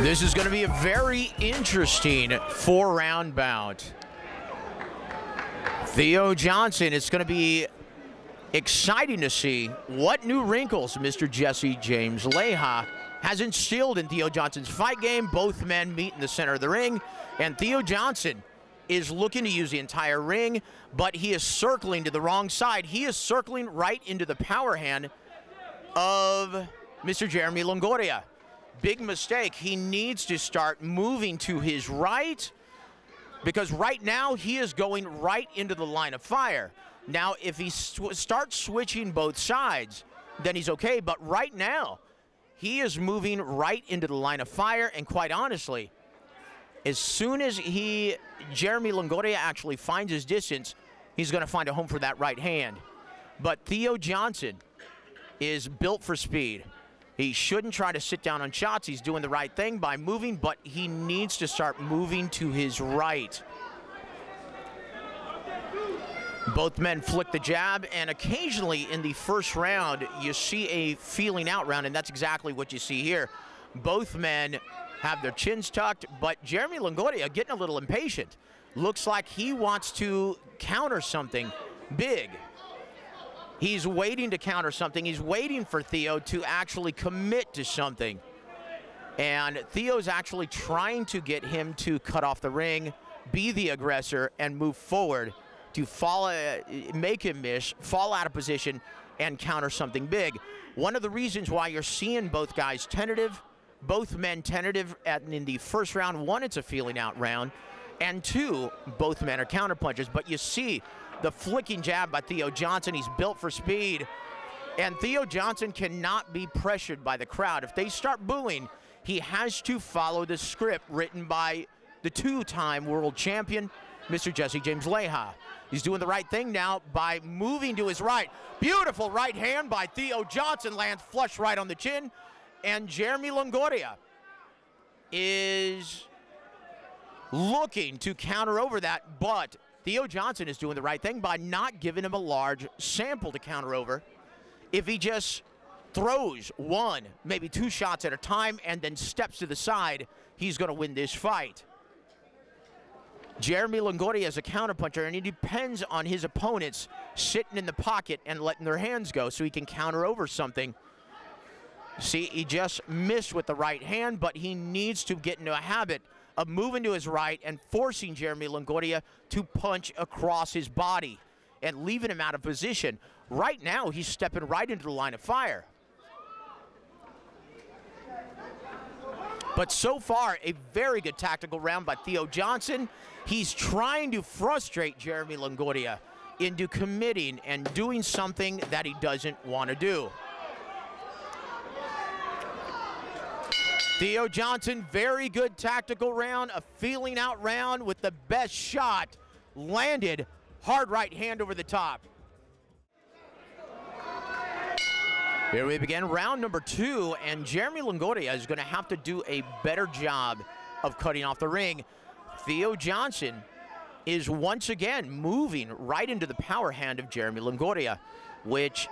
This is going to be a very interesting 4-round bout. Theo Johnson, it's going to be exciting to see what new wrinkles Mr. Jesse James Leija has instilled in Theo Johnson's fight game. Both men meet in the center of the ring, and Theo Johnson is looking to use the entire ring, but he is circling to the wrong side. He is circling right into the power hand of Mr. Jeremy Longoria. Big mistake. He needs to start moving to his right, because right now he is going right into the line of fire. Now, if he starts switching both sides, then he's okay, but right now he is moving right into the line of fire, and quite honestly, as soon as Jeremy Longoria actually finds his distance, he's going to find a home for that right hand. But Theo Johnson is built for speed. He shouldn't try to sit down on shots. He's doing the right thing by moving, but he needs to start moving to his right. Both men flick the jab, and occasionally in the first round, you see a feeling out round, and that's exactly what you see here. Both men have their chins tucked, but Jeremy Longoria getting a little impatient. Looks like he wants to counter something big. He's waiting to counter something. He's waiting for Theo to actually commit to something. And Theo's actually trying to get him to cut off the ring, be the aggressor, and move forward to make him miss, fall out of position, and counter something big. One of the reasons why you're seeing both guys tentative, both men tentative in the first round, one, it's a feeling out round, and two, both men are counter punchers. But you see the flicking jab by Theo Johnson. He's built for speed, and Theo Johnson cannot be pressured by the crowd. If they start booing, he has to follow the script written by the two-time world champion, Mr. Jesse James Leija. He's doing the right thing now by moving to his right. Beautiful right hand by Theo Johnson, lands flush right on the chin, and Jeremy Longoria is looking to counter over that, but Theo Johnson is doing the right thing by not giving him a large sample to counter over. If he just throws one, maybe two shots at a time and then steps to the side, he's going to win this fight. Jeremy Longoria is a counterpuncher, and he depends on his opponents sitting in the pocket and letting their hands go so he can counter over something. See, he just missed with the right hand, but he needs to get into a habit of moving to his right and forcing Jeremy Longoria to punch across his body and leaving him out of position. Right now, he's stepping right into the line of fire. But so far, a very good tactical round by Theo Johnson. He's trying to frustrate Jeremy Longoria into committing and doing something that he doesn't want to do. Theo Johnson, very good tactical round, a feeling out round with the best shot landed. Hard right hand over the top. Here we begin round number 2, and Jeremy Longoria is going to have to do a better job of cutting off the ring. Theo Johnson is once again moving right into the power hand of Jeremy Longoria, which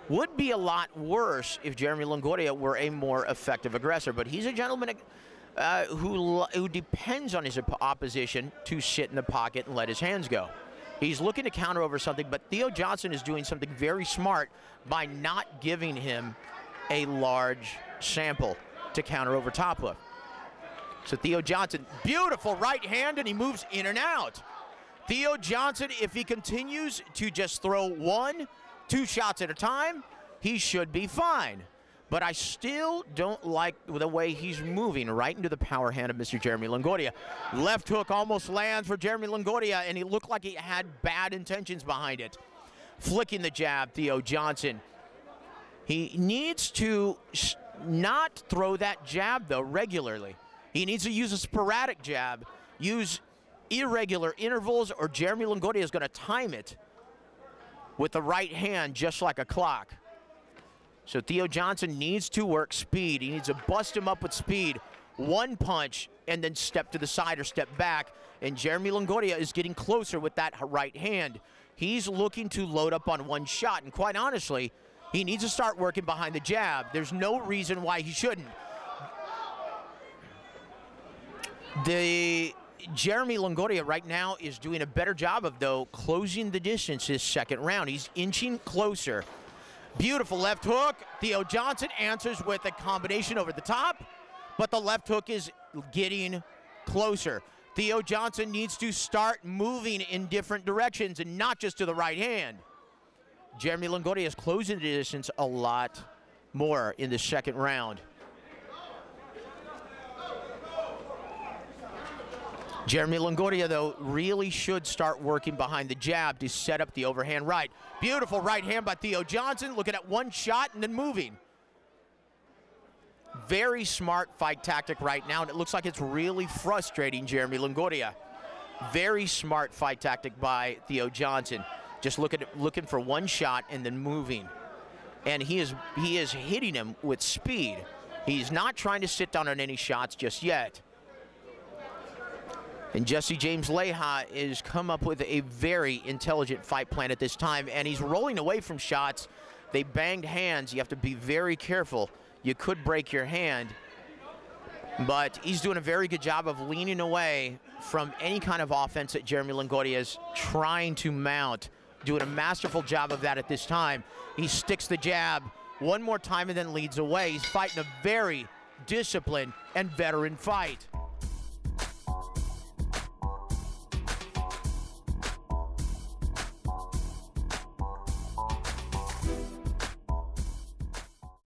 would be a lot worse if Jeremy Longoria were a more effective aggressor. But he's a gentleman who depends on his opposition to sit in the pocket and let his hands go. He's looking to counter over something, but Theo Johnson is doing something very smart by not giving him a large sample to counter over top of. So Theo Johnson, beautiful right hand, and he moves in and out. Theo Johnson, if he continues to just throw one, two shots at a time, he should be fine. But I still don't like the way he's moving right into the power hand of Mr. Jeremy Longoria. Left hook almost lands for Jeremy Longoria, and he looked like he had bad intentions behind it. Flicking the jab, Theo Johnson. He needs to not throw that jab, though, regularly. He needs to use a sporadic jab, use irregular intervals, or Jeremy Longoria is going to time it with the right hand just like a clock. So Theo Johnson needs to work speed. He needs to bust him up with speed. One punch and then step to the side or step back. And Jeremy Longoria is getting closer with that right hand. He's looking to load up on one shot. And quite honestly, he needs to start working behind the jab. There's no reason why he shouldn't. Jeremy Longoria right now is doing a better job of, though, closing the distance this second round. He's inching closer. Beautiful left hook. Theo Johnson answers with a combination over the top, but the left hook is getting closer. Theo Johnson needs to start moving in different directions and not just to the right hand. Jeremy Longoria is closing the distance a lot more in the second round. Jeremy Longoria, though, really should start working behind the jab to set up the overhand right. Beautiful right hand by Theo Johnson, looking at one shot and then moving. Very smart fight tactic right now, and it looks like it's really frustrating Jeremy Longoria. Very smart fight tactic by Theo Johnson. Just looking for one shot and then moving. And he is hitting him with speed. He's not trying to sit down on any shots just yet. And Jesse James Leija has come up with a very intelligent fight plan at this time, and he's rolling away from shots. They banged hands. You have to be very careful. You could break your hand. But he's doing a very good job of leaning away from any kind of offense that Jeremy Longoria is trying to mount. Doing a masterful job of that at this time. He sticks the jab one more time and then leads away. He's fighting a very disciplined and veteran fight.